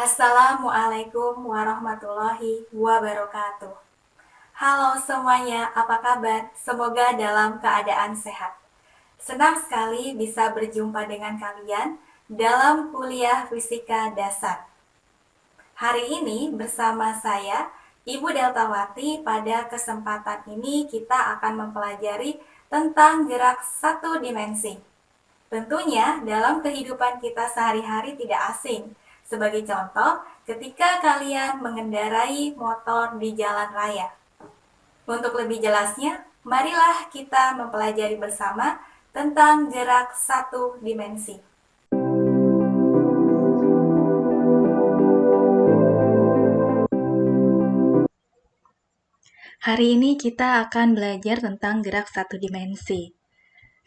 Assalamualaikum warahmatullahi wabarakatuh. Halo semuanya, apa kabar? Semoga dalam keadaan sehat. Senang sekali bisa berjumpa dengan kalian dalam kuliah fisika dasar. Hari ini bersama saya, Ibu Deltawati. Pada kesempatan ini kita akan mempelajari tentang gerak satu dimensi. Tentunya dalam kehidupan kita sehari-hari tidak asing. Sebagai contoh, ketika kalian mengendarai motor di jalan raya. Untuk lebih jelasnya, marilah kita mempelajari bersama tentang gerak satu dimensi. Hari ini kita akan belajar tentang gerak satu dimensi.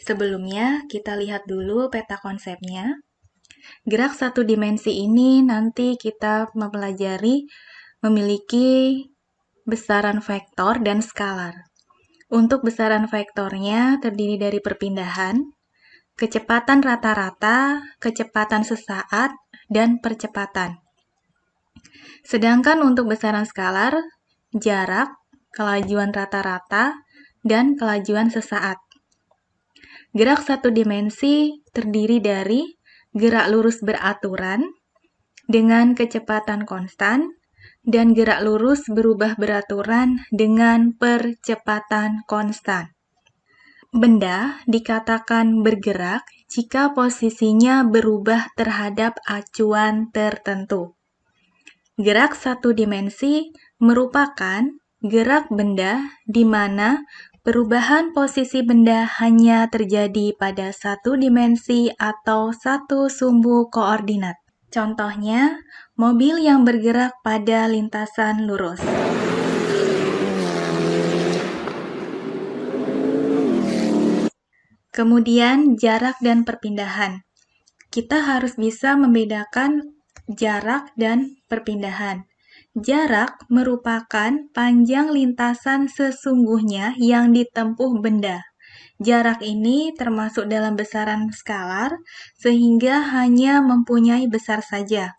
Sebelumnya, kita lihat dulu peta konsepnya. Gerak satu dimensi ini nanti kita mempelajari memiliki besaran vektor dan skalar. Untuk besaran vektornya terdiri dari perpindahan, kecepatan rata-rata, kecepatan sesaat, dan percepatan. Sedangkan untuk besaran skalar, jarak, kelajuan rata-rata, dan kelajuan sesaat. Gerak satu dimensi terdiri dari gerak lurus beraturan dengan kecepatan konstan dan gerak lurus berubah beraturan dengan percepatan konstan. Benda dikatakan bergerak jika posisinya berubah terhadap acuan tertentu. Gerak satu dimensi merupakan gerak benda di mana perubahan posisi benda hanya terjadi pada satu dimensi atau satu sumbu koordinat. Contohnya, mobil yang bergerak pada lintasan lurus. Kemudian, jarak dan perpindahan. Kita harus bisa membedakan jarak dan perpindahan. Jarak merupakan panjang lintasan sesungguhnya yang ditempuh benda. Jarak ini termasuk dalam besaran skalar, sehingga hanya mempunyai besar saja.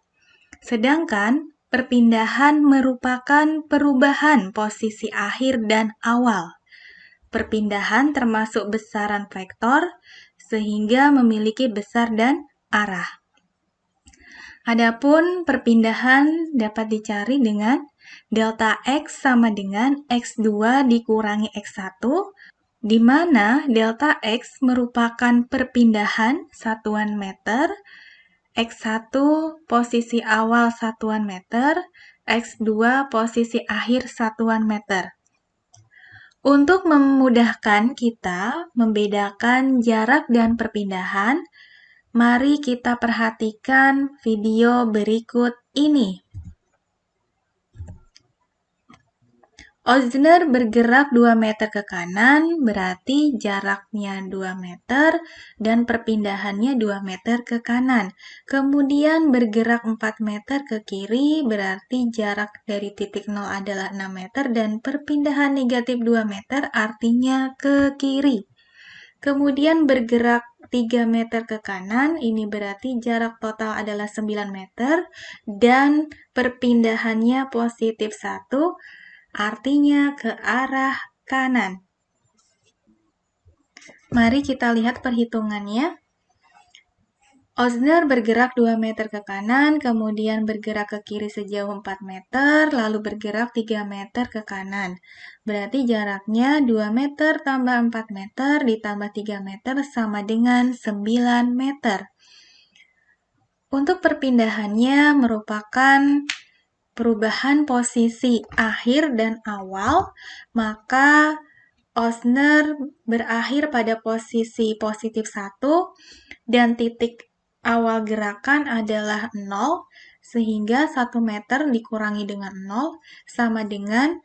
Sedangkan perpindahan merupakan perubahan posisi akhir dan awal. Perpindahan termasuk besaran vektor, sehingga memiliki besar dan arah. Adapun perpindahan dapat dicari dengan delta X sama dengan X2 dikurangi X1, di mana delta X merupakan perpindahan satuan meter, X1 posisi awal satuan meter, X2 posisi akhir satuan meter. Untuk memudahkan kita membedakan jarak dan perpindahan, mari kita perhatikan video berikut ini. Ozdner bergerak 2 meter ke kanan, berarti jaraknya 2 meter dan perpindahannya 2 meter ke kanan. Kemudian bergerak 4 meter ke kiri, berarti jarak dari titik 0 adalah 6 meter dan perpindahan negatif 2 meter artinya ke kiri. Kemudian bergerak 3 meter ke kanan, ini berarti jarak total adalah 9 meter dan perpindahannya positif 1, artinya ke arah kanan. Mari kita lihat perhitungannya. Ozdner bergerak 2 meter ke kanan, kemudian bergerak ke kiri sejauh 4 meter, lalu bergerak 3 meter ke kanan. Berarti jaraknya 2 meter tambah 4 meter ditambah 3 meter sama dengan 9 meter. Untuk perpindahannya merupakan perubahan posisi akhir dan awal, maka Ozdner berakhir pada posisi positif 1 dan titik awal gerakan adalah 0, sehingga 1 meter dikurangi dengan 0 sama dengan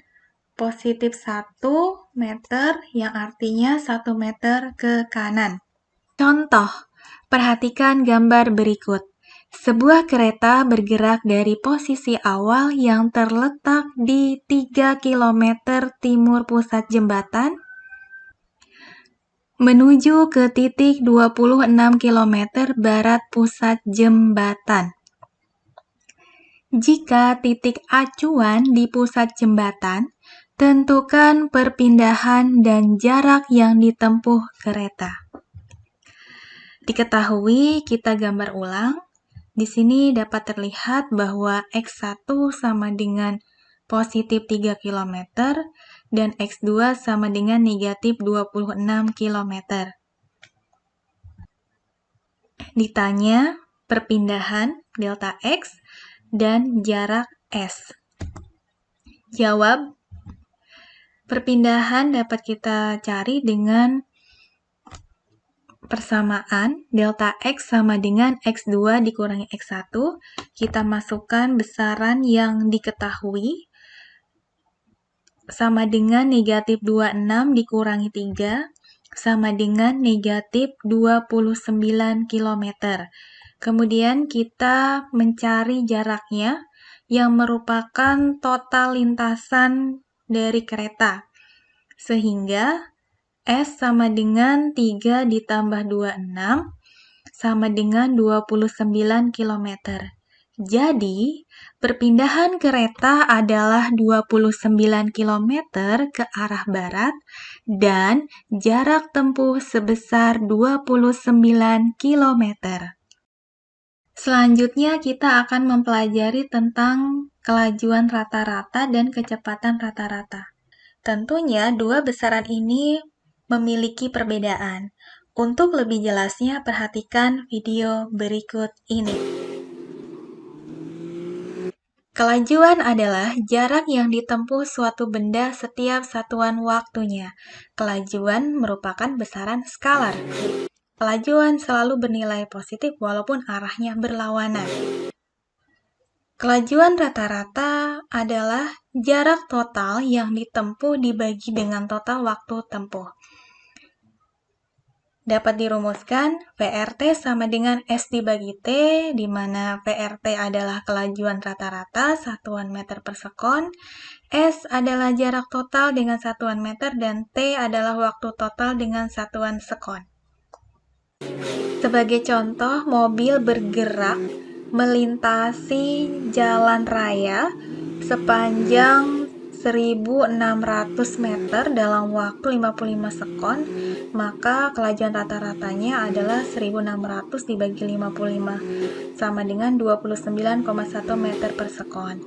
positif 1 meter yang artinya 1 meter ke kanan. Contoh, perhatikan gambar berikut. Sebuah kereta bergerak dari posisi awal yang terletak di 3 km timur pusat jembatan menuju ke titik 26 km barat pusat jembatan. Jika titik acuan di pusat jembatan, tentukan perpindahan dan jarak yang ditempuh kereta. Diketahui, kita gambar ulang. Di sini dapat terlihat bahwa X1 sama dengan positif 3 km dan X2 sama dengan negatif 26 km. Ditanya perpindahan delta X dan jarak S. Jawab, perpindahan dapat kita cari dengan persamaan delta X sama dengan X2 dikurangi X1. Kita masukkan besaran yang diketahui sama dengan negatif 26 dikurangi 3 sama dengan negatif 29 km. Kemudian kita mencari jaraknya yang merupakan total lintasan dari kereta. Sehingga S sama dengan 3 ditambah 26 sama dengan 29 km. Jadi, perpindahan kereta adalah 29 km ke arah barat dan jarak tempuh sebesar 29 km. Selanjutnya, kita akan mempelajari tentang kelajuan rata-rata dan kecepatan rata-rata. Tentunya, dua besaran ini memiliki perbedaan. Untuk lebih jelasnya, perhatikan video berikut ini. Kelajuan adalah jarak yang ditempuh suatu benda setiap satuan waktunya. Kelajuan merupakan besaran skalar. Kelajuan selalu bernilai positif walaupun arahnya berlawanan. Kelajuan rata-rata adalah jarak total yang ditempuh dibagi dengan total waktu tempuh. Dapat dirumuskan VRT sama dengan S dibagi T, di mana VRT adalah kelajuan rata-rata satuan meter per sekon, S adalah jarak total dengan satuan meter, dan T adalah waktu total dengan satuan sekon. Sebagai contoh, mobil bergerak melintasi jalan raya sepanjang 1.600 meter dalam waktu 55 sekon, maka kelajuan rata-ratanya adalah 1.600 dibagi 55 sama dengan 29,1 meter per sekon.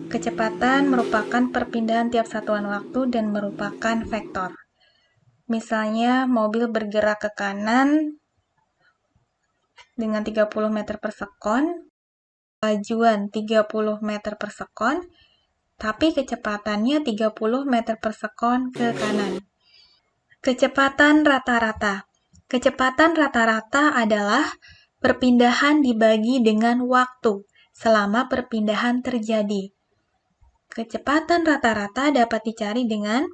Kecepatan merupakan perpindahan tiap satuan waktu dan merupakan vektor. Misalnya, mobil bergerak ke kanan dengan 30 meter per sekon, kelajuan 30 meter per sekon, tapi kecepatannya 30 meter per sekon ke kanan. Kecepatan rata-rata. Kecepatan rata-rata adalah perpindahan dibagi dengan waktu selama perpindahan terjadi. Kecepatan rata-rata dapat dicari dengan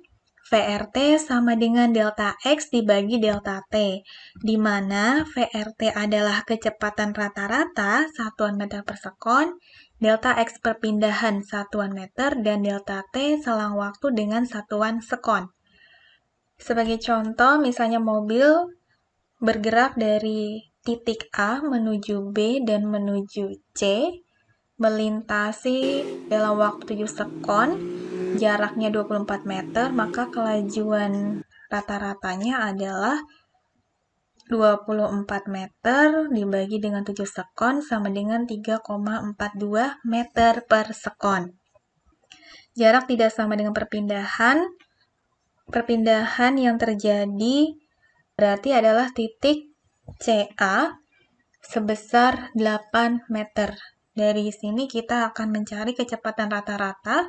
VRT sama dengan delta X dibagi delta T, di mana VRT adalah kecepatan rata-rata satuan meter per sekon, delta X perpindahan satuan meter, dan delta T selang waktu dengan satuan sekon. Sebagai contoh, misalnya mobil bergerak dari titik A menuju B dan menuju C, melintasi dalam waktu 7 sekon, jaraknya 24 meter, maka kelajuan rata-ratanya adalah 24 meter dibagi dengan 7 sekon sama dengan 3,42 meter per sekon. Jarak tidak sama dengan perpindahan yang terjadi berarti adalah titik CA sebesar 8 meter. Dari sini kita akan mencari kecepatan rata-rata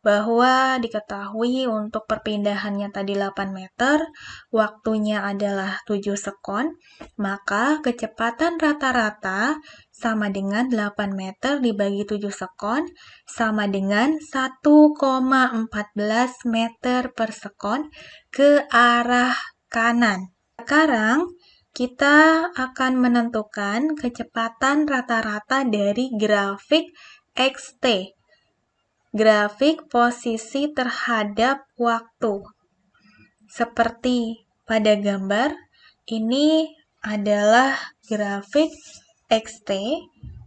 bahwa diketahui untuk perpindahannya tadi 8 meter, waktunya adalah 7 sekon, maka kecepatan rata-rata sama dengan 8 meter dibagi 7 sekon, sama dengan 1,14 meter per sekon ke arah kanan. Sekarang, kita akan menentukan kecepatan rata-rata dari grafik XT. Grafik posisi terhadap waktu. Seperti pada gambar, ini adalah grafik xt.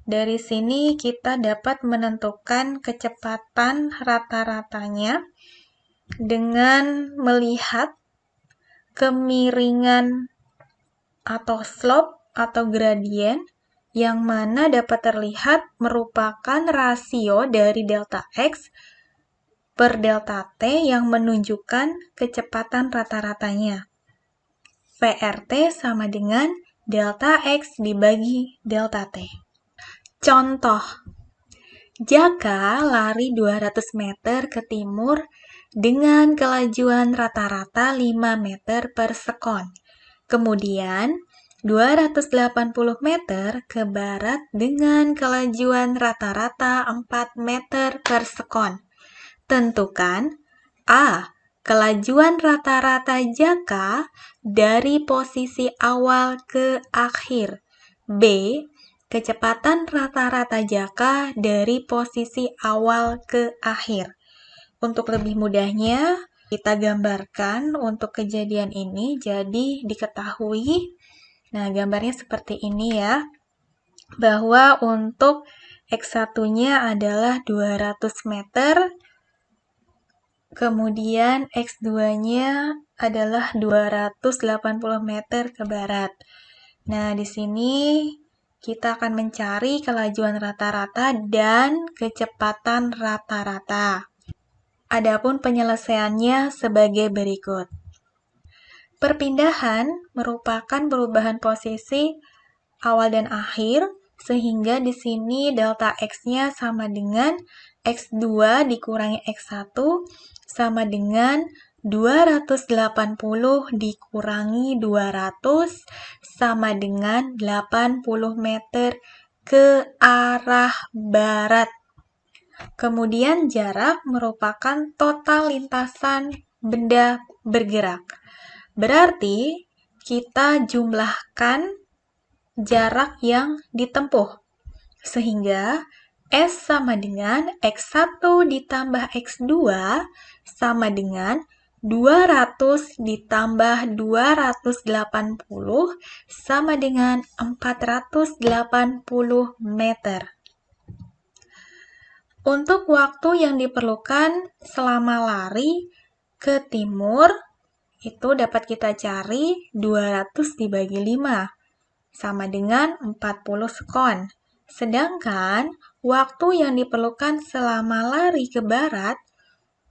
Dari sini kita dapat menentukan kecepatan rata-ratanya dengan melihat kemiringan atau slope atau gradien yang mana dapat terlihat merupakan rasio dari delta x per delta t yang menunjukkan kecepatan rata-ratanya. VRT sama dengan delta x dibagi delta t. Contoh, Jaka lari 200 meter ke timur dengan kelajuan rata-rata 5 meter per sekon. Kemudian, 280 meter ke barat dengan kelajuan rata-rata 4 meter per sekon. Tentukan A. Kelajuan rata-rata Jaka dari posisi awal ke akhir. B. Kecepatan rata-rata Jaka dari posisi awal ke akhir. Untuk lebih mudahnya, kita gambarkan untuk kejadian ini, jadi diketahui. Nah, gambarnya seperti ini ya, bahwa untuk X1-nya adalah 200 meter, kemudian X2-nya adalah 280 meter ke barat. Nah, di sini kita akan mencari kelajuan rata-rata dan kecepatan rata-rata. Adapun penyelesaiannya sebagai berikut. Perpindahan merupakan perubahan posisi awal dan akhir, sehingga di sini delta X-nya sama dengan X2 dikurangi X1 sama dengan 280 dikurangi 200 sama dengan 80 meter ke arah barat. Kemudian jarak merupakan total lintasan benda bergerak. Berarti kita jumlahkan jarak yang ditempuh. Sehingga S sama dengan X1 ditambah X2 sama dengan 200 ditambah 280 sama dengan 480 meter. Untuk waktu yang diperlukan selama lari ke timur, itu dapat kita cari 200 dibagi 5, sama dengan 40 sekon. Sedangkan waktu yang diperlukan selama lari ke barat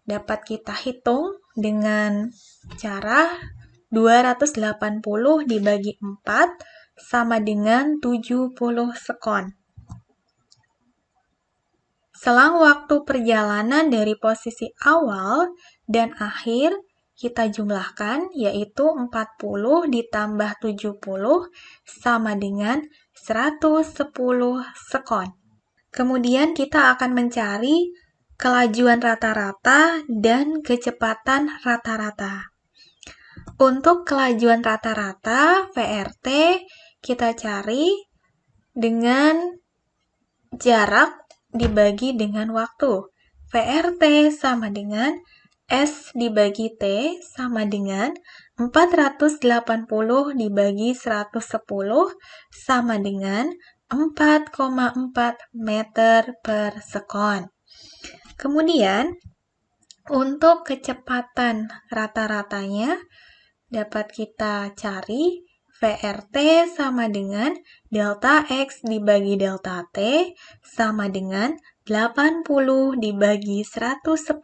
dapat kita hitung dengan cara 280 dibagi 4 sama dengan 70 sekon. Selang waktu perjalanan dari posisi awal dan akhir kita jumlahkan, yaitu 40 ditambah 70 sama dengan 110 sekon. Kemudian kita akan mencari kelajuan rata-rata dan kecepatan rata-rata. Untuk kelajuan rata-rata, VRT, kita cari dengan jarak dibagi dengan waktu. VRT sama dengan S dibagi T sama dengan 480 dibagi 110 sama dengan 4,4 meter per sekon. Kemudian, untuk kecepatan rata-ratanya dapat kita cari VRT sama dengan delta X dibagi delta T sama dengan 80 dibagi 110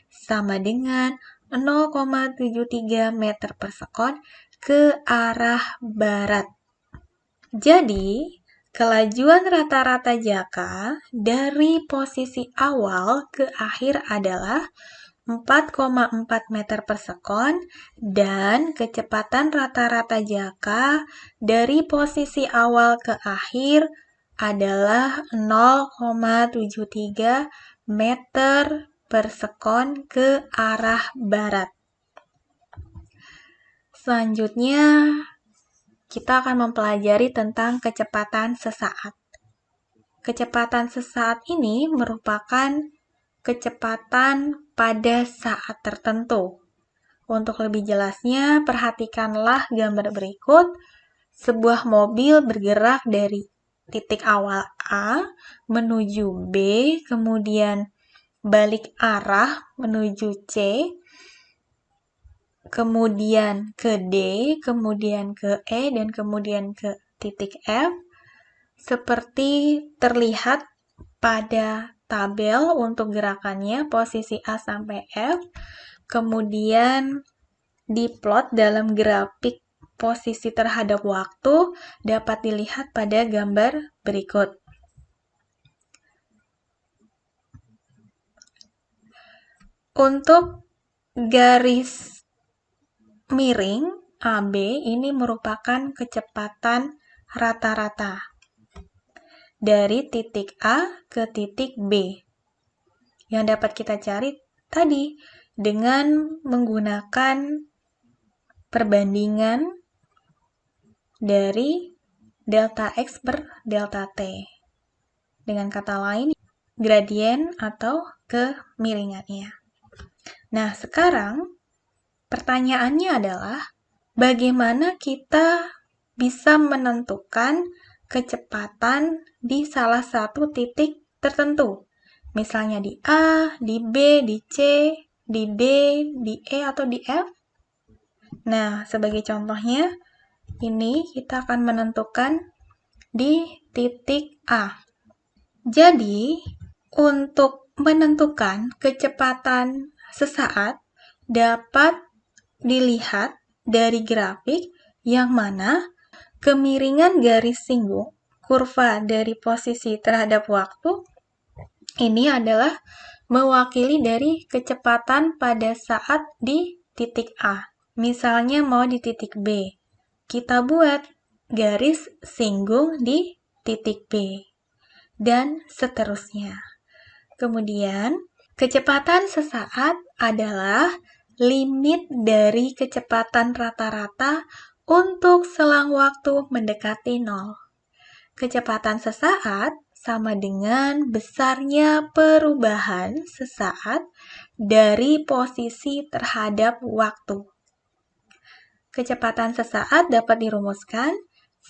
sama dengan 0,73 meter per sekon ke arah barat. Jadi, kelajuan rata-rata Jaka dari posisi awal ke akhir adalah 4,4 meter per sekon dan kecepatan rata-rata Jaka dari posisi awal ke akhir adalah 0,73 meter per sekon ke arah barat. Selanjutnya, kita akan mempelajari tentang kecepatan sesaat. Kecepatan sesaat ini merupakan kecepatan pada saat tertentu. Untuk lebih jelasnya, perhatikanlah gambar berikut. Sebuah mobil bergerak dari titik awal A menuju B, kemudian balik arah menuju C, kemudian ke D, kemudian ke E, dan kemudian ke titik F, seperti terlihat pada tabel untuk gerakannya posisi A sampai F, kemudian diplot dalam grafik posisi terhadap waktu dapat dilihat pada gambar berikut. Untuk garis miring AB ini merupakan kecepatan rata-rata dari titik A ke titik B yang dapat kita cari tadi dengan menggunakan perbandingan dari delta X per delta T. Dengan kata lain, gradien atau kemiringannya. Nah, sekarang pertanyaannya adalah bagaimana kita bisa menentukan kecepatan di salah satu titik tertentu. Misalnya di A, di B, di C, di D, di E, atau di F. Nah, sebagai contohnya, ini kita akan menentukan di titik A. Jadi, untuk menentukan kecepatan sesaat dapat dilihat dari grafik yang mana kemiringan garis singgung kurva dari posisi terhadap waktu ini adalah mewakili dari kecepatan pada saat di titik A. Misalnya mau di titik B, kita buat garis singgung di titik B, dan seterusnya. Kemudian, kecepatan sesaat adalah limit dari kecepatan rata-rata untuk selang waktu mendekati 0. Kecepatan sesaat sama dengan besarnya perubahan sesaat dari posisi terhadap waktu. Kecepatan sesaat dapat dirumuskan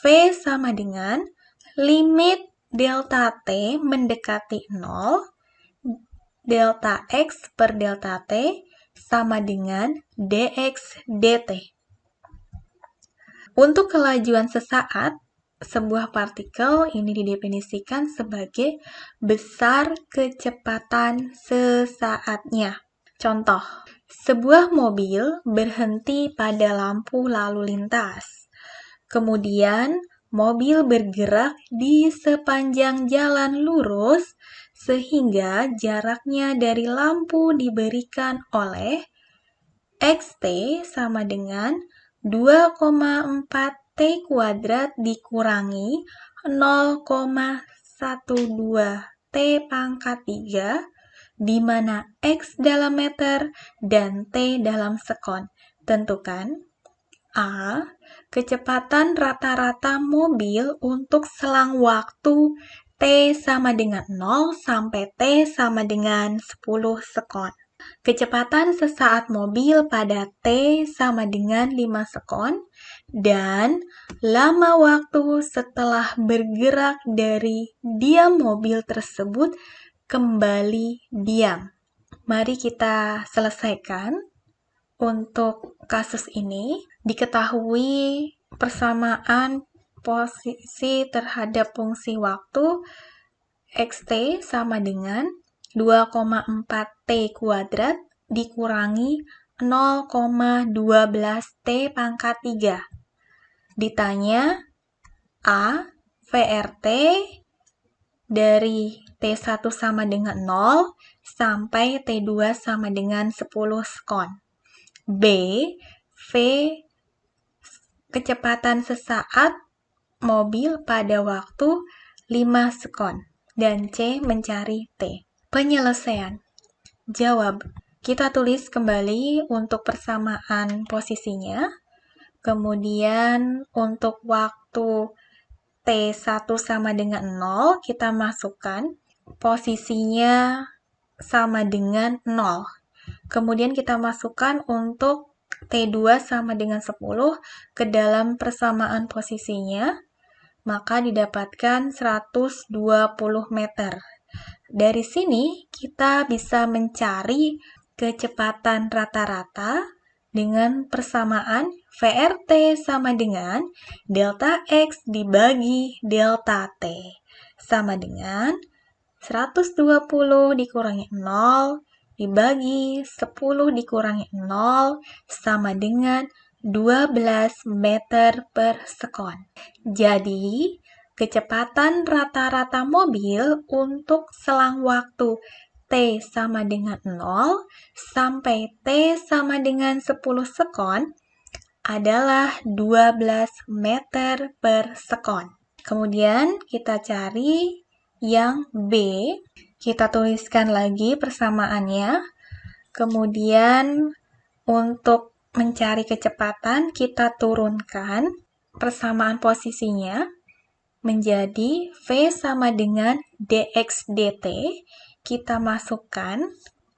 V sama dengan limit delta T mendekati 0, delta X per delta T sama dengan dx dt. Untuk kelajuan sesaat, sebuah partikel ini didefinisikan sebagai besar kecepatan sesaatnya. Contoh, sebuah mobil berhenti pada lampu lalu lintas. Kemudian, mobil bergerak di sepanjang jalan lurus sehingga jaraknya dari lampu diberikan oleh Xt sama dengan 2,4 T kuadrat dikurangi 0,12 T pangkat 3, di mana X dalam meter dan T dalam sekon. Tentukan A. Kecepatan rata-rata mobil untuk selang waktu T sama dengan 0 sampai T sama dengan 10 sekon. Kecepatan sesaat mobil pada T sama dengan 5 sekon, dan lama waktu setelah bergerak dari diam mobil tersebut kembali diam. Mari kita selesaikan. Untuk kasus ini, diketahui persamaan posisi terhadap fungsi waktu Xt sama dengan 2,4 T kuadrat dikurangi 0,12 T pangkat 3. Ditanya A, VRT dari T1 sama dengan 0 sampai T2 sama dengan 10 sekon. B, V, kecepatan sesaat mobil pada waktu 5 sekon. Dan C, mencari T. Penyelesaian. Jawab. Kita tulis kembali untuk persamaan posisinya. Kemudian untuk waktu T1 sama dengan 0, kita masukkan posisinya sama dengan 0. Kemudian kita masukkan untuk T2 sama dengan 10 ke dalam persamaan posisinya. maka didapatkan 120 meter. Dari sini kita bisa mencari kecepatan rata-rata dengan persamaan VRT sama dengan delta X dibagi delta T. Sama dengan 120 dikurangi 0 dibagi 10 dikurangi 0 sama dengan 12 meter per sekon. Jadi, kecepatan rata-rata mobil untuk selang waktu T sama dengan 0 sampai T sama dengan 10 sekon adalah 12 meter per sekon. Kemudian kita cari yang B, kita tuliskan lagi persamaannya. Kemudian untuk mencari kecepatan kita turunkan persamaan posisinya menjadi V sama dengan dx dt. Kita masukkan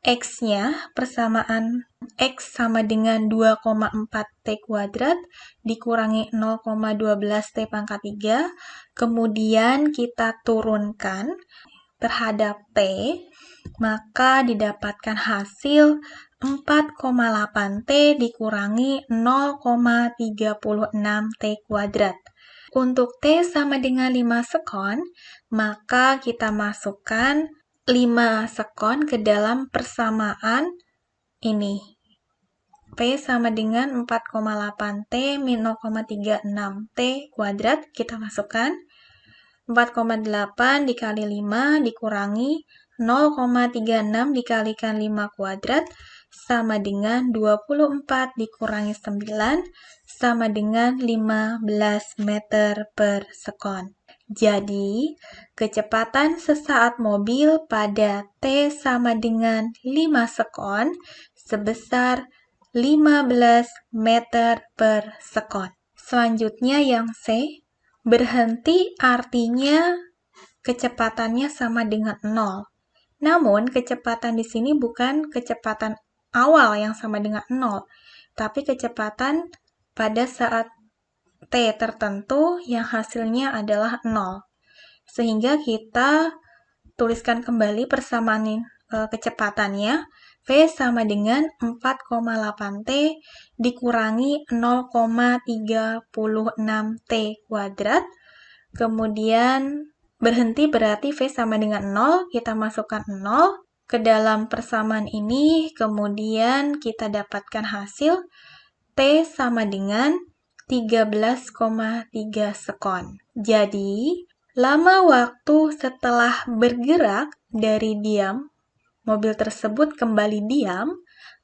X-nya, persamaan X sama dengan 2,4 T kuadrat dikurangi 0,12 T pangkat 3. Kemudian kita turunkan terhadap T, maka didapatkan hasil 4,8 T dikurangi 0,36 T kuadrat. Untuk T sama dengan 5 sekon, maka kita masukkan 5 sekon ke dalam persamaan ini. P sama dengan 4,8 T min 0,36 T kuadrat, kita masukkan 4,8 dikali 5 dikurangi 0,36 dikalikan 5 kuadrat sama dengan 24 dikurangi 9 sama dengan 15 meter per sekon. Jadi, kecepatan sesaat mobil pada T sama dengan 5 sekon sebesar 15 meter per sekon. Selanjutnya yang C, berhenti artinya kecepatannya sama dengan 0. Namun, kecepatan di sini bukan kecepatan awal yang sama dengan 0, tapi kecepatan pada saat T tertentu yang hasilnya adalah 0. Sehingga kita tuliskan kembali persamaan kecepatannya. V sama dengan 4,8 T dikurangi 0,36 T kuadrat. Kemudian berhenti berarti V sama dengan 0, kita masukkan 0 ke dalam persamaan ini, kemudian kita dapatkan hasil T sama dengan 13,3 sekon. Jadi, lama waktu setelah bergerak dari diam, mobil tersebut kembali diam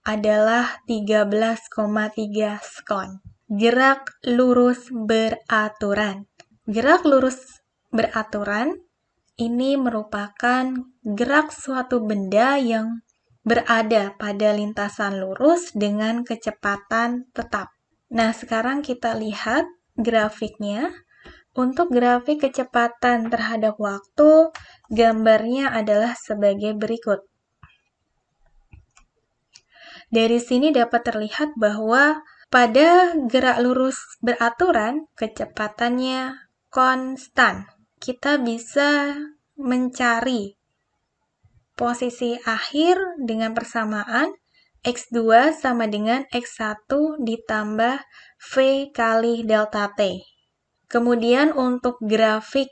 adalah 13,3 sekon. Gerak lurus beraturan. Gerak lurus beraturan ini merupakan gerak suatu benda yang berada pada lintasan lurus dengan kecepatan tetap. Nah, sekarang kita lihat grafiknya. Untuk grafik kecepatan terhadap waktu, gambarnya adalah sebagai berikut. Dari sini dapat terlihat bahwa pada gerak lurus beraturan, kecepatannya konstan. Kita bisa mencari posisi akhir dengan persamaan X2 sama dengan X1 ditambah V kali delta T. Kemudian untuk grafik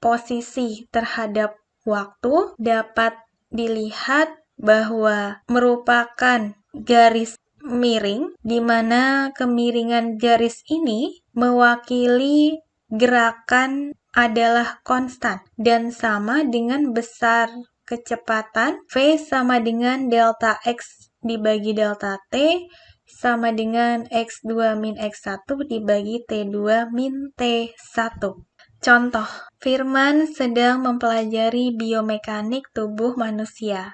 posisi terhadap waktu dapat dilihat bahwa merupakan garis miring, di mana kemiringan garis ini mewakili gerakan adalah konstan dan sama dengan besar kecepatan V sama dengan delta X dibagi delta T sama dengan X2 min X1 dibagi T2 min T1. Contoh, Firman sedang mempelajari biomekanik tubuh manusia.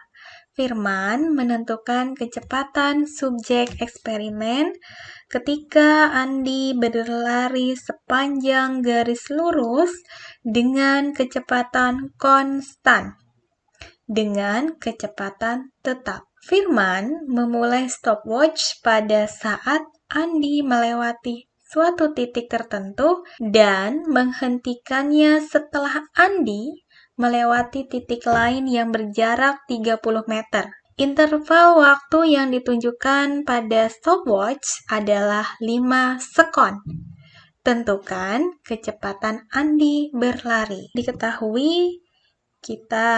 Firman menentukan kecepatan subjek eksperimen ketika Andi berlari sepanjang garis lurus dengan kecepatan konstan, dengan kecepatan tetap. Firman memulai stopwatch pada saat Andi melewati suatu titik tertentu dan menghentikannya setelah Andi melewati titik lain yang berjarak 30 meter. Interval waktu yang ditunjukkan pada stopwatch adalah 5 sekon. Tentukan kecepatan Andi berlari. Diketahui, kita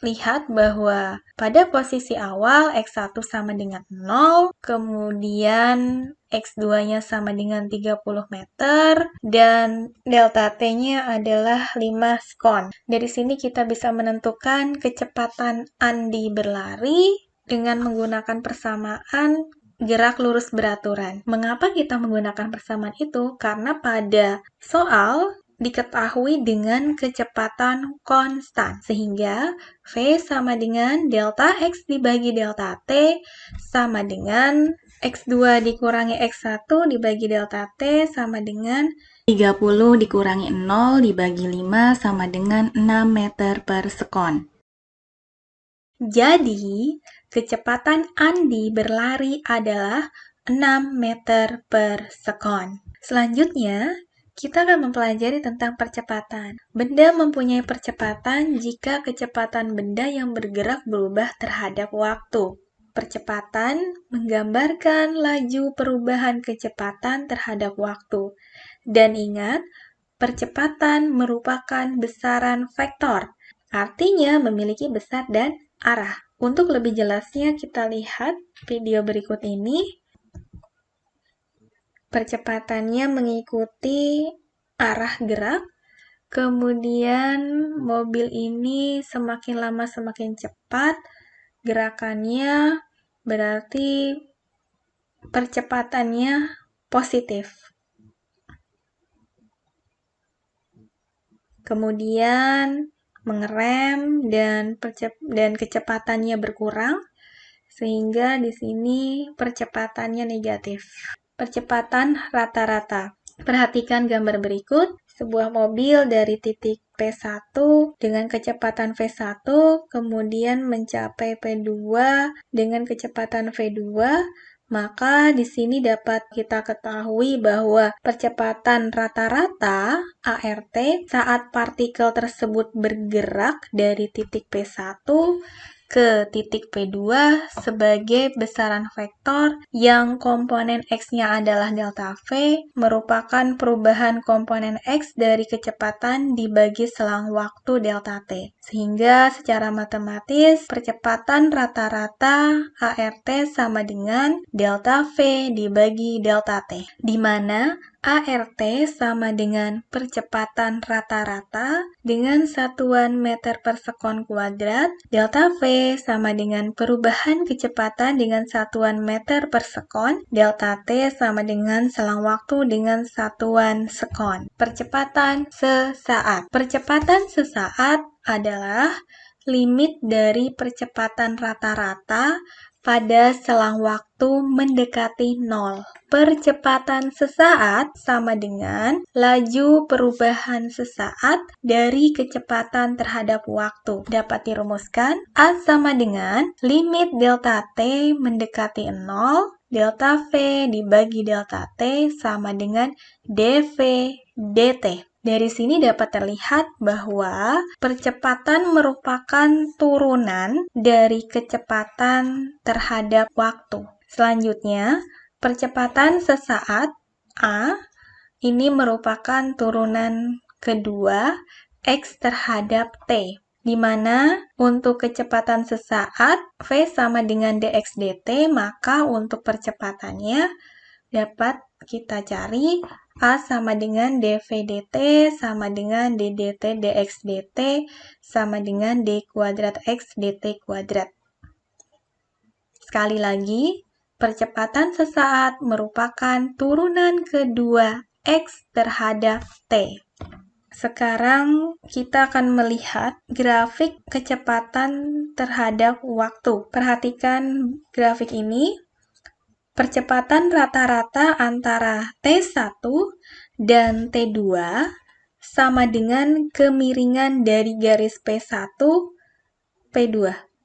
lihat bahwa pada posisi awal X1 sama dengan 0, kemudian X2-nya sama dengan 30 meter, dan delta T-nya adalah 5 sekon. Dari sini kita bisa menentukan kecepatan Andi berlari dengan menggunakan persamaan gerak lurus beraturan. Mengapa kita menggunakan persamaan itu? Karena pada soal diketahui dengan kecepatan konstan, sehingga V sama dengan delta X dibagi delta T sama dengan X2 dikurangi X1 dibagi delta T sama dengan 30 dikurangi 0 dibagi 5 sama dengan 6 meter per sekon. Jadi, kecepatan Andi berlari adalah 6 meter per sekon. Selanjutnya, kita akan mempelajari tentang percepatan. Benda mempunyai percepatan jika kecepatan benda yang bergerak berubah terhadap waktu. Percepatan menggambarkan laju perubahan kecepatan terhadap waktu. Dan ingat, percepatan merupakan besaran vektor, artinya memiliki besar dan arah. Untuk lebih jelasnya, kita lihat video berikut ini. Percepatannya mengikuti arah gerak, kemudian mobil ini semakin lama semakin cepat gerakannya, berarti percepatannya positif. Kemudian mengerem dan kecepatannya berkurang, sehingga di sini percepatannya negatif. Percepatan rata-rata. Perhatikan gambar berikut. Sebuah mobil dari titik P1 dengan kecepatan V1, kemudian mencapai P2 dengan kecepatan V2, maka di sini dapat kita ketahui bahwa percepatan rata-rata ART saat partikel tersebut bergerak dari titik P1 ke titik P2 sebagai besaran vektor yang komponen X-nya adalah delta V merupakan perubahan komponen X dari kecepatan dibagi selang waktu delta T. Sehingga secara matematis percepatan rata-rata ART sama dengan delta V dibagi delta T, di mana ART sama dengan percepatan rata-rata dengan satuan meter per sekon kuadrat, delta V sama dengan perubahan kecepatan dengan satuan meter per sekon, delta T sama dengan selang waktu dengan satuan sekon. Percepatan sesaat. Percepatan sesaat adalah limit dari percepatan rata-rata pada selang waktu mendekati 0. Percepatan sesaat sama dengan laju perubahan sesaat dari kecepatan terhadap waktu. Dapat dirumuskan, A sama dengan limit delta T mendekati 0, delta V dibagi delta T sama dengan dV dt. Dari sini dapat terlihat bahwa percepatan merupakan turunan dari kecepatan terhadap waktu. Selanjutnya, percepatan sesaat A ini merupakan turunan kedua X terhadap T, di mana untuk kecepatan sesaat V sama dengan dx dt, maka untuk percepatannya dapat kita cari A sama dengan dv dt sama dengan d dt dx dt sama dengan d kuadrat x dt kuadrat. Sekali lagi, percepatan sesaat merupakan turunan kedua X terhadap T. Sekarang kita akan melihat grafik kecepatan terhadap waktu. Perhatikan grafik ini. Percepatan rata-rata antara T1 dan T2 sama dengan kemiringan dari garis P1, P2.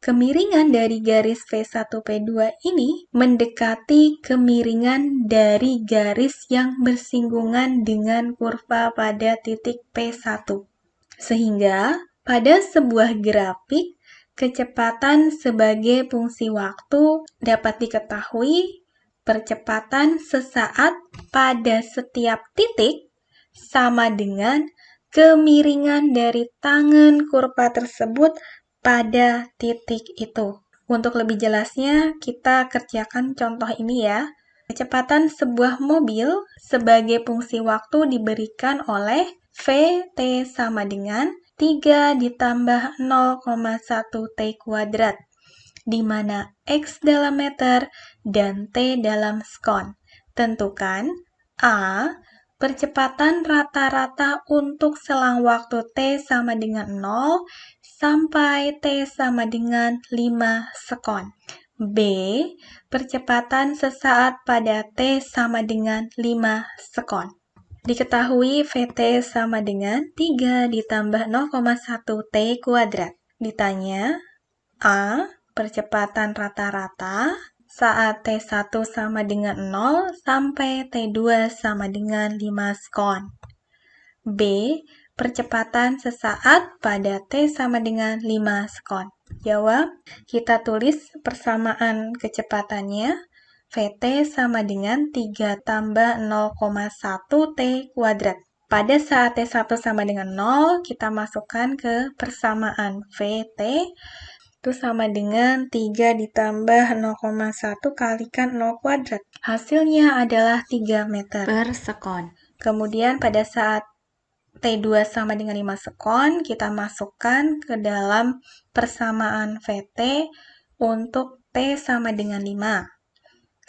Kemiringan dari garis V1-P2 ini mendekati kemiringan dari garis yang bersinggungan dengan kurva pada titik P1. Sehingga pada sebuah grafik, kecepatan sebagai fungsi waktu dapat diketahui percepatan sesaat pada setiap titik sama dengan kemiringan dari tangen kurva tersebut pada titik itu. Untuk lebih jelasnya, kita kerjakan contoh ini ya. Kecepatan sebuah mobil sebagai fungsi waktu diberikan oleh Vt sama dengan 3 ditambah 0,1 T kuadrat, di mana X dalam meter dan T dalam sekon. Tentukan A, percepatan rata-rata untuk selang waktu T sama dengan 0 sampai T sama dengan 5 sekon. B, percepatan sesaat pada T sama dengan 5 sekon. Diketahui Vt sama dengan 3 ditambah 0,1 T kuadrat. Ditanya, A, percepatan rata-rata saat T1 sama dengan 0 sampai T2 sama dengan 5 sekon. B, percepatan sesaat pada T sama dengan 5 sekon. Jawab, kita tulis persamaan kecepatannya. Vt sama dengan 3 tambah 0,1 T kuadrat. Pada saat T1 sama dengan 0, kita masukkan ke persamaan Vt itu sama dengan 3 ditambah 0,1 kalikan 0 kuadrat. Hasilnya adalah 3 meter per sekon. Kemudian pada saat T2 sama dengan 5 sekon, kita masukkan ke dalam persamaan Vt untuk T sama dengan 5.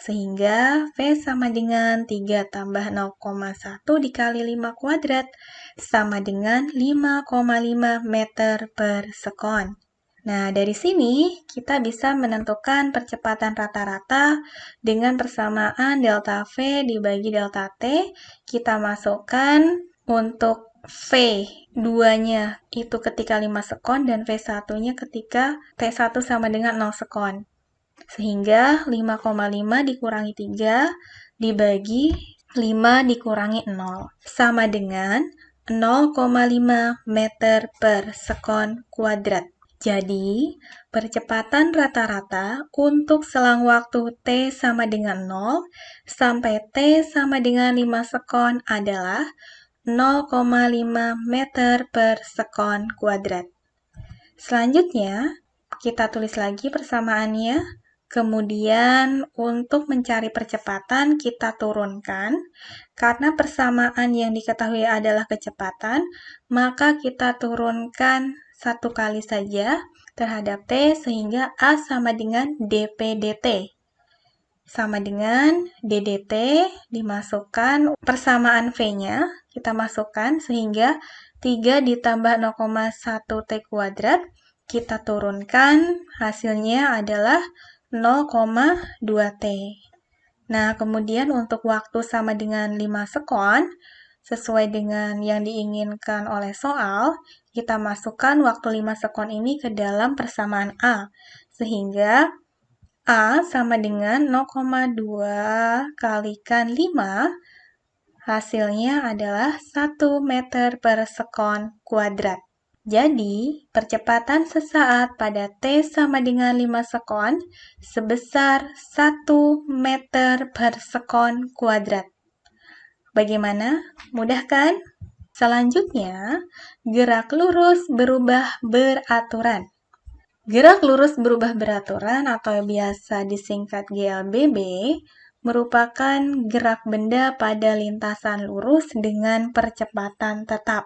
Sehingga V sama dengan 3 tambah 0,1 dikali 5 kuadrat sama dengan 5,5 meter per sekon. Nah, dari sini kita bisa menentukan percepatan rata-rata dengan persamaan delta V dibagi delta T. Kita masukkan untuk V 2-nya itu ketika 5 sekon dan V 1-nya ketika T1 sama dengan 0 sekon. Sehingga 5,5 dikurangi 3 dibagi 5 dikurangi 0 sama dengan 0,5 meter per sekon kuadrat. Jadi, percepatan rata-rata untuk selang waktu T sama dengan 0 sampai T sama dengan 5 sekon adalah 0,5 meter per sekon kuadrat. Selanjutnya, kita tulis lagi persamaannya. Kemudian, untuk mencari percepatan, kita turunkan. Karena persamaan yang diketahui adalah kecepatan, maka kita turunkan satu kali saja terhadap T, sehingga A sama dengan dP dt. Sama dengan ddt dimasukkan persamaan V-nya, kita masukkan sehingga 3 ditambah 0,1 T kuadrat, kita turunkan, hasilnya adalah 0,2 T. Nah, kemudian untuk waktu sama dengan 5 sekon, sesuai dengan yang diinginkan oleh soal, kita masukkan waktu 5 sekon ini ke dalam persamaan A. Sehingga A sama dengan 0,2 kalikan 5, hasilnya adalah 1 meter per sekon kuadrat. Jadi, percepatan sesaat pada T sama dengan 5 sekon sebesar 1 meter per sekon kuadrat. Bagaimana? Mudah kan? Selanjutnya, gerak lurus berubah beraturan. Gerak lurus berubah beraturan atau biasa disingkat GLBB merupakan gerak benda pada lintasan lurus dengan percepatan tetap.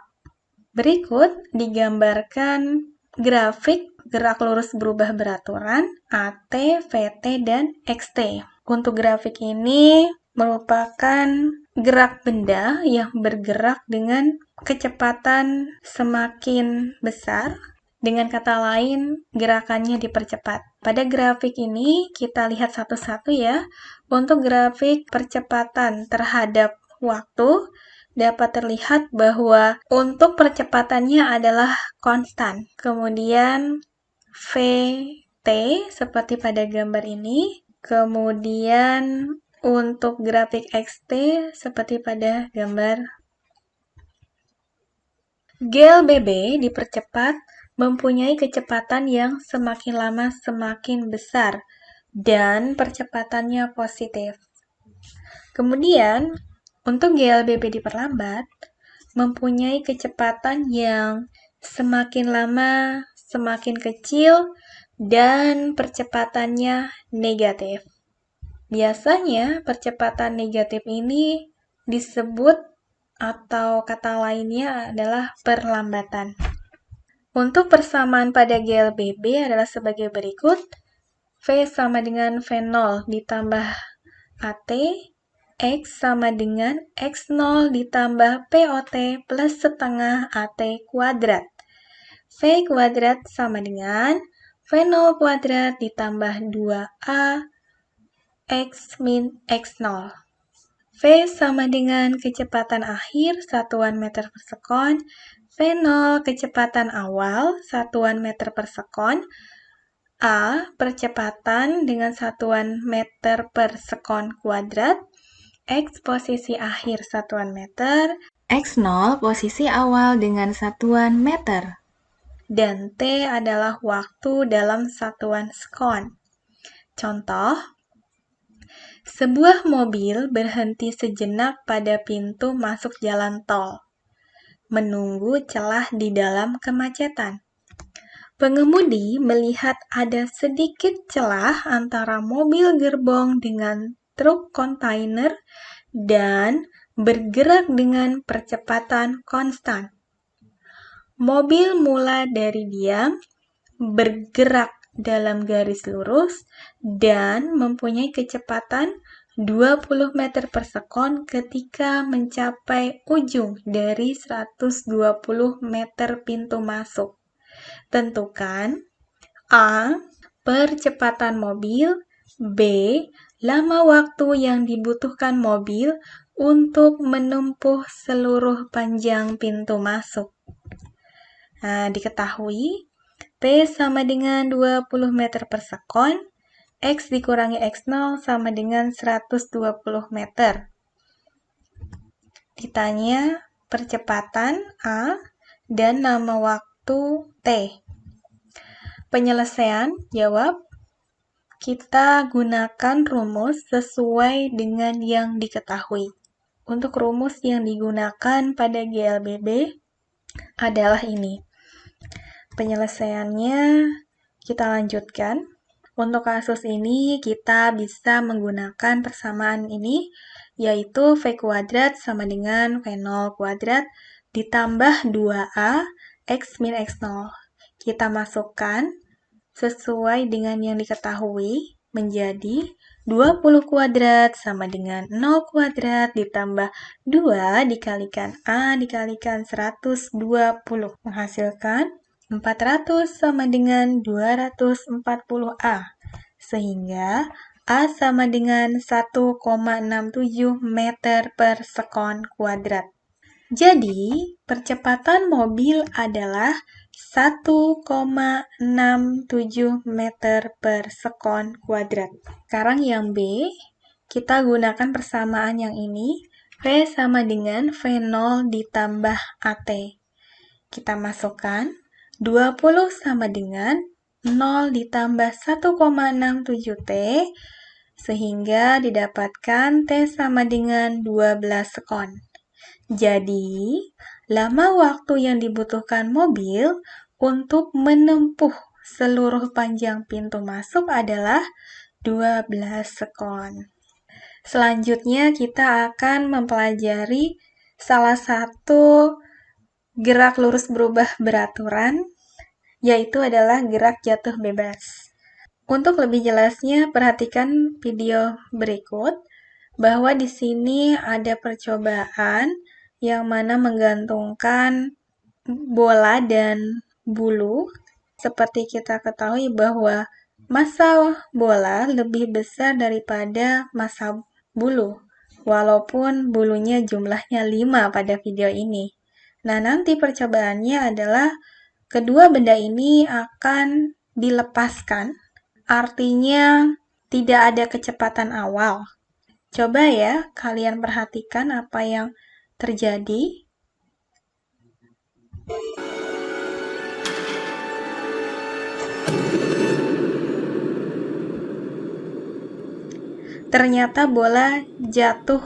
Berikut digambarkan grafik gerak lurus berubah beraturan AT, VT, dan XT. Untuk grafik ini merupakan gerak benda yang bergerak dengan kecepatan semakin besar. Dengan kata lain, gerakannya dipercepat. Pada grafik ini, kita lihat satu-satu ya. Untuk grafik percepatan terhadap waktu, dapat terlihat bahwa untuk percepatannya adalah konstan. Kemudian, V T seperti pada gambar ini, kemudian untuk grafik XT seperti pada gambar. GLBB dipercepat mempunyai kecepatan yang semakin lama semakin besar dan percepatannya positif. Kemudian, untuk GLBB diperlambat, mempunyai kecepatan yang semakin lama semakin kecil dan percepatannya negatif. Biasanya, percepatan negatif ini disebut atau kata lainnya adalah perlambatan. Untuk persamaan pada GLBB adalah sebagai berikut. V sama dengan V0 ditambah AT, X sama dengan X0 ditambah POT plus setengah AT kuadrat. V kuadrat sama dengan V0 kuadrat ditambah 2A X min X0. V sama dengan kecepatan akhir satuan meter per sekon, V0 kecepatan awal satuan meter per sekon, A percepatan dengan satuan meter per sekon kuadrat, X posisi akhir satuan meter, X0 posisi awal dengan satuan meter, dan T adalah waktu dalam satuan sekon. Contoh, sebuah mobil berhenti sejenak pada pintu masuk jalan tol, menunggu celah di dalam kemacetan. Pengemudi melihat ada sedikit celah antara mobil gerbong dengan truk kontainer dan bergerak dengan percepatan konstan. Mobil mulai dari diam, bergerak dalam garis lurus, dan mempunyai kecepatan 20 meter per sekon ketika mencapai ujung dari 120 meter pintu masuk. Tentukan A. Percepatan mobil, B. Lama waktu yang dibutuhkan mobil untuk menempuh seluruh panjang pintu masuk. Nah, diketahui P sama dengan 20 meter per sekon, X dikurangi X0 sama dengan 120 meter. Ditanya percepatan A dan nama waktu T. Penyelesaian, jawab. Kita gunakan rumus sesuai dengan yang diketahui. Untuk rumus yang digunakan pada GLBB adalah ini. Penyelesaiannya kita lanjutkan. Untuk kasus ini, kita bisa menggunakan persamaan ini, yaitu V kuadrat sama dengan V0 kuadrat ditambah 2A X min X0. Kita masukkan sesuai dengan yang diketahui menjadi 20 kuadrat sama dengan 0 kuadrat ditambah 2 dikalikan A dikalikan 120. Menghasilkan 400 sama dengan 240A, sehingga A sama dengan 1,67 meter per sekon kuadrat. Jadi, percepatan mobil adalah 1,67 meter per sekon kuadrat. Sekarang yang B, kita gunakan persamaan yang ini, V sama dengan V0 ditambah AT. Kita masukkan 20 sama dengan 0 ditambah 1,67T, sehingga didapatkan T sama dengan 12 sekon. Jadi, lama waktu yang dibutuhkan mobil untuk menempuh seluruh panjang pintu masuk adalah 12 sekon. Selanjutnya, kita akan mempelajari salah satu gerak lurus berubah beraturan, yaitu adalah gerak jatuh bebas. Untuk lebih jelasnya, perhatikan video berikut, bahwa di sini ada percobaan yang mana menggantungkan bola dan bulu. Seperti kita ketahui bahwa massa bola lebih besar daripada massa bulu, walaupun bulunya jumlahnya 5 pada video ini. Nah, nanti percobaannya adalah kedua benda ini akan dilepaskan artinya tidak ada kecepatan awal. Coba ya, kalian perhatikan apa yang terjadi. Ternyata bola jatuh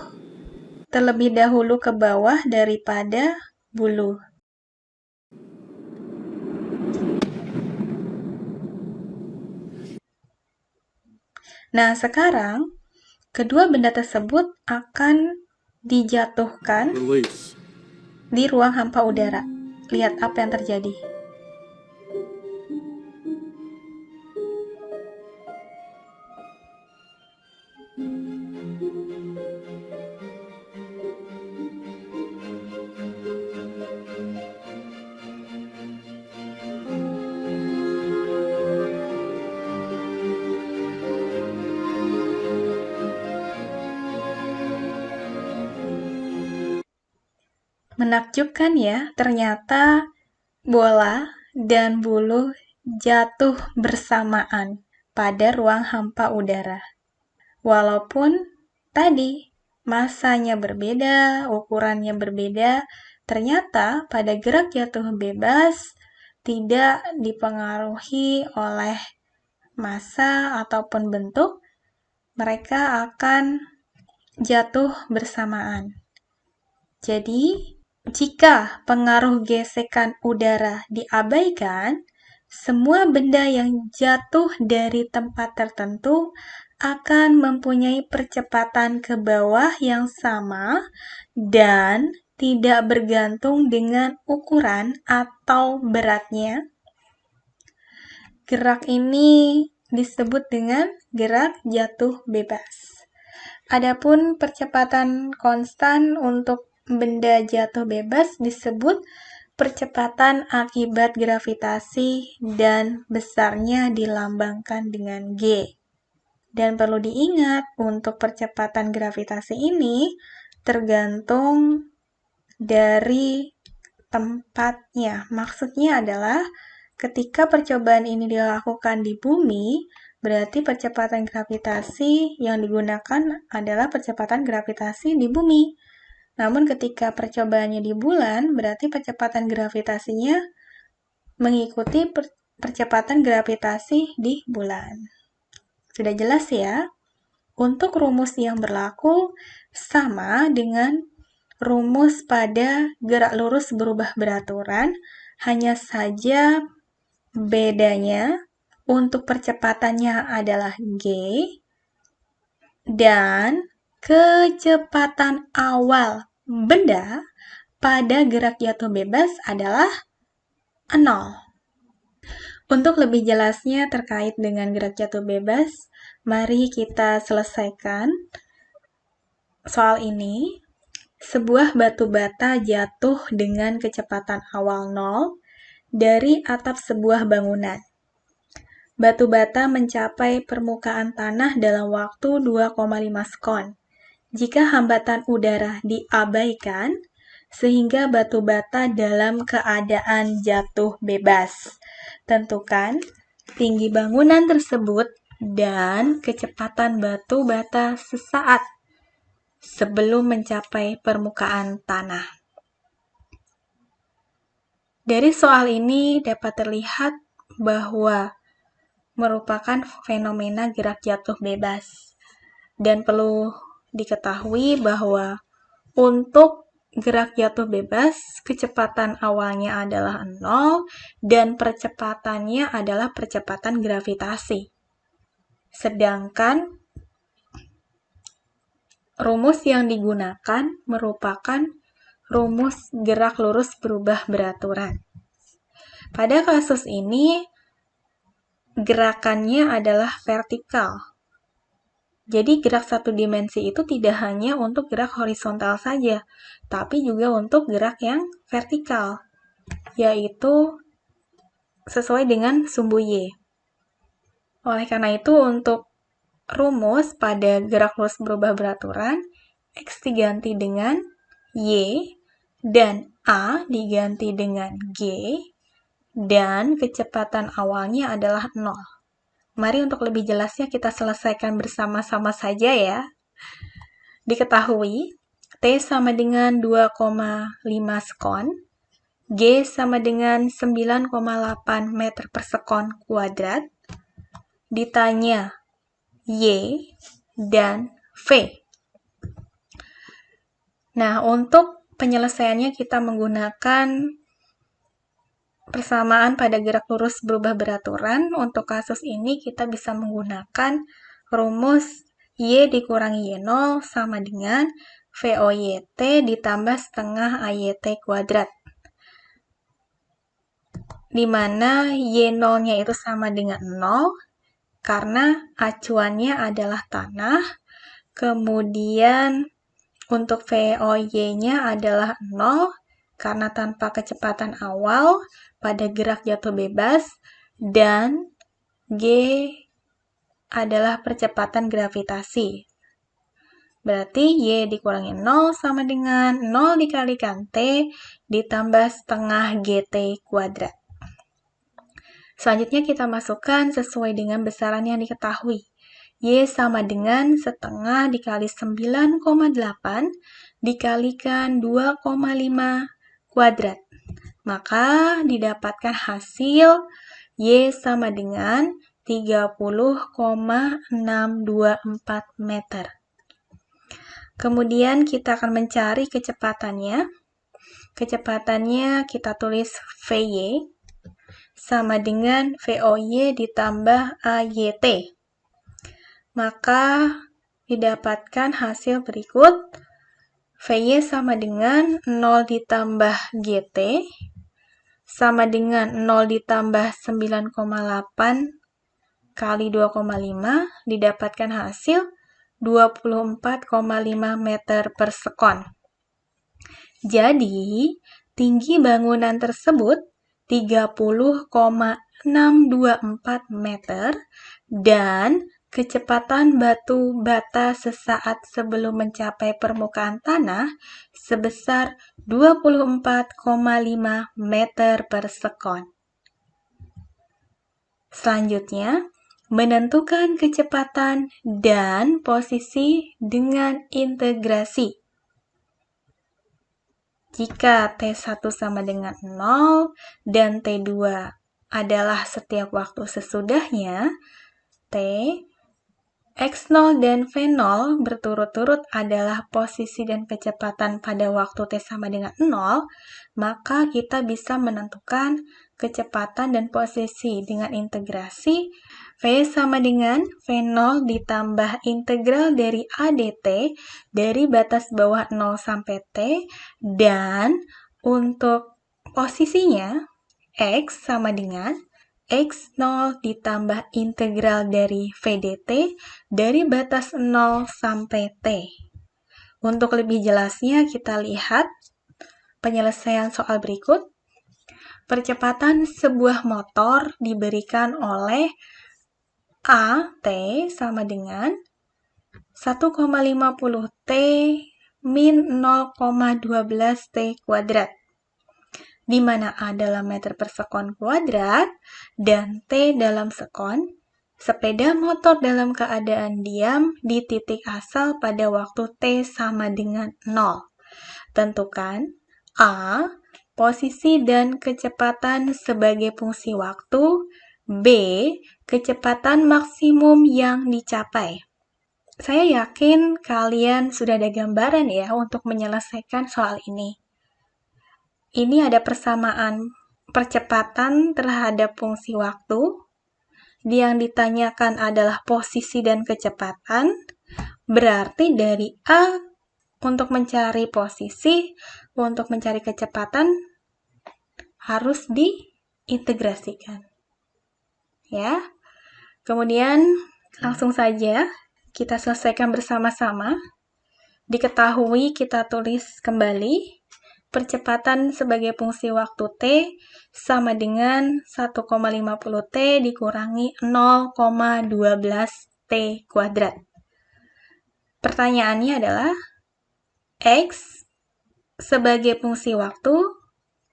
terlebih dahulu ke bawah daripada bulu. Nah, sekarang kedua benda tersebut akan dijatuhkan di ruang hampa udara. Lihat apa yang terjadi. Menakjubkan ya, ternyata bola dan bulu jatuh bersamaan pada ruang hampa udara. Walaupun tadi masanya berbeda, ukurannya berbeda, ternyata pada gerak jatuh bebas tidak dipengaruhi oleh massa ataupun bentuk, mereka akan jatuh bersamaan. Jadi, jika pengaruh gesekan udara diabaikan, semua benda yang jatuh dari tempat tertentu akan mempunyai percepatan ke bawah yang sama dan tidak bergantung dengan ukuran atau beratnya. Gerak ini disebut dengan gerak jatuh bebas. Adapun percepatan konstan untuk benda jatuh bebas disebut percepatan akibat gravitasi dan besarnya dilambangkan dengan G. Dan perlu diingat, untuk percepatan gravitasi ini tergantung dari tempatnya. Maksudnya adalah ketika percobaan ini dilakukan di bumi, berarti percepatan gravitasi yang digunakan adalah percepatan gravitasi di bumi. Namun ketika percobaannya di bulan, berarti percepatan gravitasinya mengikuti percepatan gravitasi di bulan. Sudah jelas ya? Untuk rumus yang berlaku sama dengan rumus pada gerak lurus berubah beraturan, hanya saja bedanya untuk percepatannya adalah G dan kecepatan awal benda pada gerak jatuh bebas adalah 0. Untuk lebih jelasnya terkait dengan gerak jatuh bebas, mari kita selesaikan soal ini. Sebuah batu bata jatuh dengan kecepatan awal 0 dari atap sebuah bangunan. Batu bata mencapai permukaan tanah dalam waktu 2,5 sekon. Jika hambatan udara diabaikan, sehingga batu bata dalam keadaan jatuh bebas. Tentukan tinggi bangunan tersebut dan kecepatan batu bata sesaat sebelum mencapai permukaan tanah. Dari soal ini dapat terlihat bahwa merupakan fenomena gerak jatuh bebas. Dan perlu diketahui bahwa untuk gerak jatuh bebas, kecepatan awalnya adalah 0 dan percepatannya adalah percepatan gravitasi. Sedangkan rumus yang digunakan merupakan rumus gerak lurus berubah beraturan. Pada kasus ini, gerakannya adalah vertikal. Jadi gerak satu dimensi itu tidak hanya untuk gerak horizontal saja, tapi juga untuk gerak yang vertikal, yaitu sesuai dengan sumbu Y. Oleh karena itu, untuk rumus pada gerak lurus berubah beraturan, X diganti dengan Y, dan A diganti dengan G, dan kecepatan awalnya adalah 0. Mari untuk lebih jelasnya kita selesaikan bersama-sama saja ya. Diketahui, T sama dengan 2,5 sekon, G sama dengan 9,8 meter per sekon kuadrat, ditanya Y dan V. Nah, untuk penyelesaiannya kita menggunakan persamaan pada gerak lurus berubah beraturan. Untuk kasus ini kita bisa menggunakan rumus Y dikurangi Y0 sama dengan VOYT ditambah setengah AYT kuadrat. Di mana Y0-nya itu sama dengan 0, karena acuannya adalah tanah. Kemudian untuk VOY-nya adalah 0, karena tanpa kecepatan awal pada gerak jatuh bebas, dan G adalah percepatan gravitasi. Berarti Y dikurangi 0 sama dengan 0 dikalikan T ditambah setengah GT kuadrat. Selanjutnya kita masukkan sesuai dengan besaran yang diketahui. Y sama dengan setengah dikali 9,8 dikalikan 2,5 kuadrat. Maka didapatkan hasil Y sama dengan 30,624 meter. Kemudian kita akan mencari kecepatannya. Kecepatannya kita tulis VY sama dengan VOY ditambah AYT. Maka didapatkan hasil berikut. VY sama dengan 0 ditambah GT sama dengan 0 ditambah 9,8 kali 2,5 didapatkan hasil 24,5 meter per sekon. Jadi, tinggi bangunan tersebut 30,624 meter dan kecepatan batu bata sesaat sebelum mencapai permukaan tanah sebesar 24,5 meter per sekon. Selanjutnya, menentukan kecepatan dan posisi dengan integrasi. Jika T1 sama dengan 0 dan T2 adalah setiap waktu sesudahnya, T, X0 dan V0 berturut-turut adalah posisi dan kecepatan pada waktu T sama dengan 0, maka kita bisa menentukan kecepatan dan posisi dengan integrasi V sama dengan V0 ditambah integral dari A dt dari batas bawah 0 sampai T, dan untuk posisinya X sama dengan X0 ditambah integral dari V dt dari batas 0 sampai T. Untuk lebih jelasnya kita lihat penyelesaian soal berikut. Percepatan sebuah motor diberikan oleh A, T sama dengan 1,50 T min 0,12 T kuadrat, di mana A dalam meter per sekon kuadrat dan T dalam sekon. Sepeda motor dalam keadaan diam di titik asal pada waktu T sama dengan 0. Tentukan A, posisi dan kecepatan sebagai fungsi waktu, B, kecepatan maksimum yang dicapai. Saya yakin kalian sudah ada gambaran ya untuk menyelesaikan soal ini. Ini ada persamaan percepatan terhadap fungsi waktu. Yang ditanyakan adalah posisi dan kecepatan. Berarti dari A untuk mencari posisi, untuk mencari kecepatan harus diintegrasikan. Ya. Kemudian langsung saja kita selesaikan bersama-sama. Diketahui kita tulis kembali. Percepatan sebagai fungsi waktu T sama dengan 1,50 T dikurangi 0,12 T kuadrat. Pertanyaannya adalah X sebagai fungsi waktu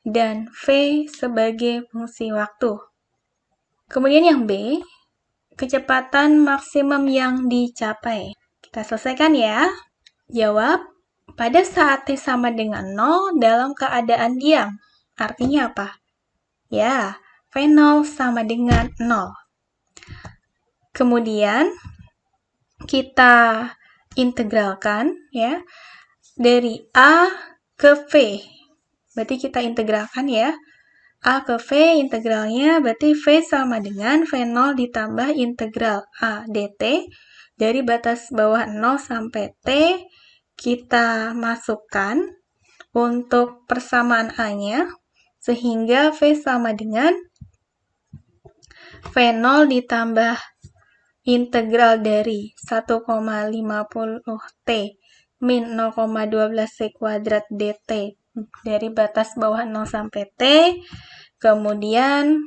dan V sebagai fungsi waktu. Kemudian yang B, kecepatan maksimum yang dicapai. Kita selesaikan ya. Jawab, pada saat T sama dengan 0 dalam keadaan diam. Artinya apa? Ya, V0 sama dengan 0. Kemudian, kita integralkan ya dari A ke V. Berarti kita integralkan ya. A ke V integralnya berarti V sama dengan V0 ditambah integral A dt dari batas bawah 0 sampai T. Kita masukkan untuk persamaan A-nya sehingga V sama dengan V0 ditambah integral dari 1,50 T min 0,12 T kuadrat dt dari batas bawah 0 sampai T. Kemudian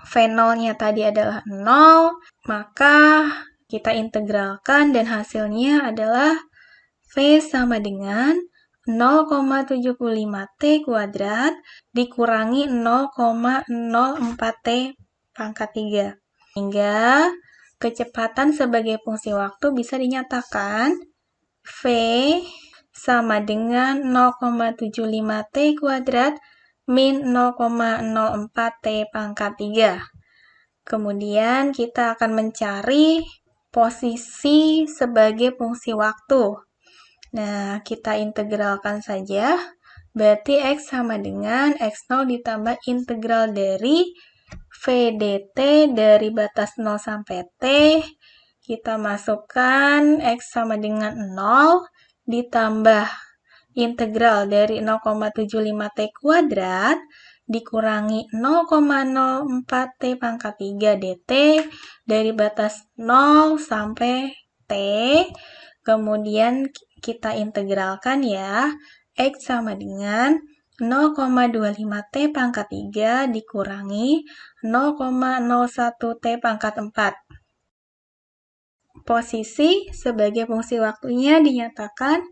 V0-nya tadi adalah 0, maka kita integralkan dan hasilnya adalah V sama dengan 0,75 T kuadrat dikurangi 0,04 T pangkat 3. Sehingga kecepatan sebagai fungsi waktu bisa dinyatakan V sama dengan 0,75 T kuadrat min 0,04 T pangkat 3. Kemudian kita akan mencari posisi sebagai fungsi waktu. Nah, kita integralkan saja. Berarti X sama dengan X0 ditambah integral dari V dt dari batas 0 sampai T. Kita masukkan X sama dengan 0 ditambah integral dari 0,75 T kuadrat dikurangi 0,04 T pangkat 3 dt dari batas 0 sampai T. Kemudian kita integralkan ya. X sama dengan 0,25 T pangkat 3 dikurangi 0,01 T pangkat 4. Posisi sebagai fungsi waktunya dinyatakan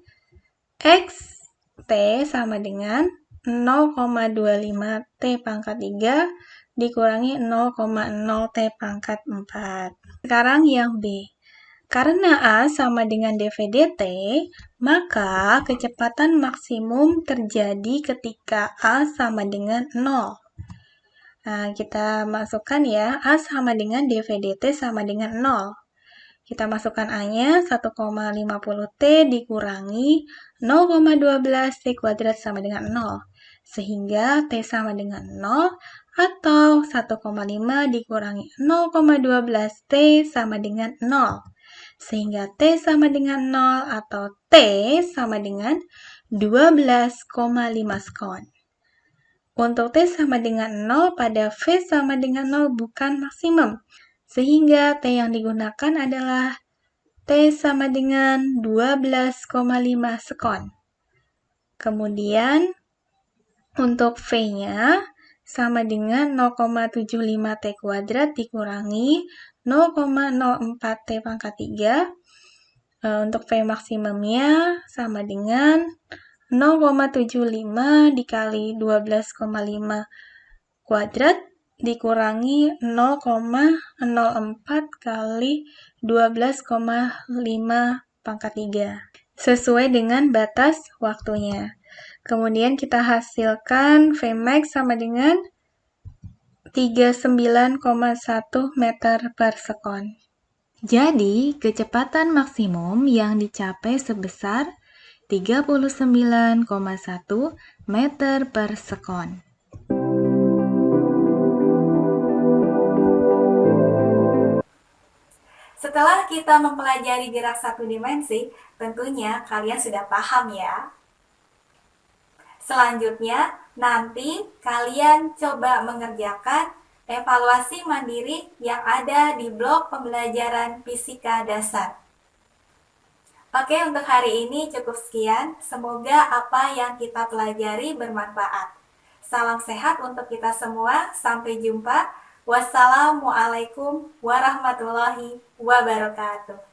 X T sama dengan 0,25 T pangkat 3 dikurangi 0,0 T pangkat 4. Sekarang yang B. Karena A sama dengan dV dt, maka kecepatan maksimum terjadi ketika A sama dengan 0. Nah, kita masukkan ya, A sama dengan dV dt sama dengan 0. Kita masukkan A-nya 1,50 T dikurangi 0,12 T kuadrat sama dengan 0. Sehingga T sama dengan 0 atau 1,5 dikurangi 0,12 T sama dengan 0. Sehingga T sama dengan 0 atau T sama dengan 12,5 sekon. Untuk T sama dengan 0 pada V sama dengan 0 bukan maksimum. Sehingga T yang digunakan adalah T sama dengan 12,5 sekon. Kemudian untuk V-nya sama dengan 0,75 T kuadrat dikurangi 0,04 T pangkat 3. Untuk V maksimumnya sama dengan 0,75 dikali 12,5 kuadrat dikurangi 0,04 kali 12,5 pangkat 3. Sesuai dengan batas waktunya. Kemudian kita hasilkan Vmax sama dengan 39,1 meter per sekon. Jadi, kecepatan maksimum yang dicapai sebesar 39,1 meter per sekon. Setelah kita mempelajari gerak satu dimensi, tentunya kalian sudah paham ya. Selanjutnya, nanti kalian coba mengerjakan evaluasi mandiri yang ada di blok pembelajaran fisika dasar. Oke, untuk hari ini cukup sekian. Semoga apa yang kita pelajari bermanfaat. Salam sehat untuk kita semua. Sampai jumpa. Wassalamualaikum warahmatullahi wabarakatuh.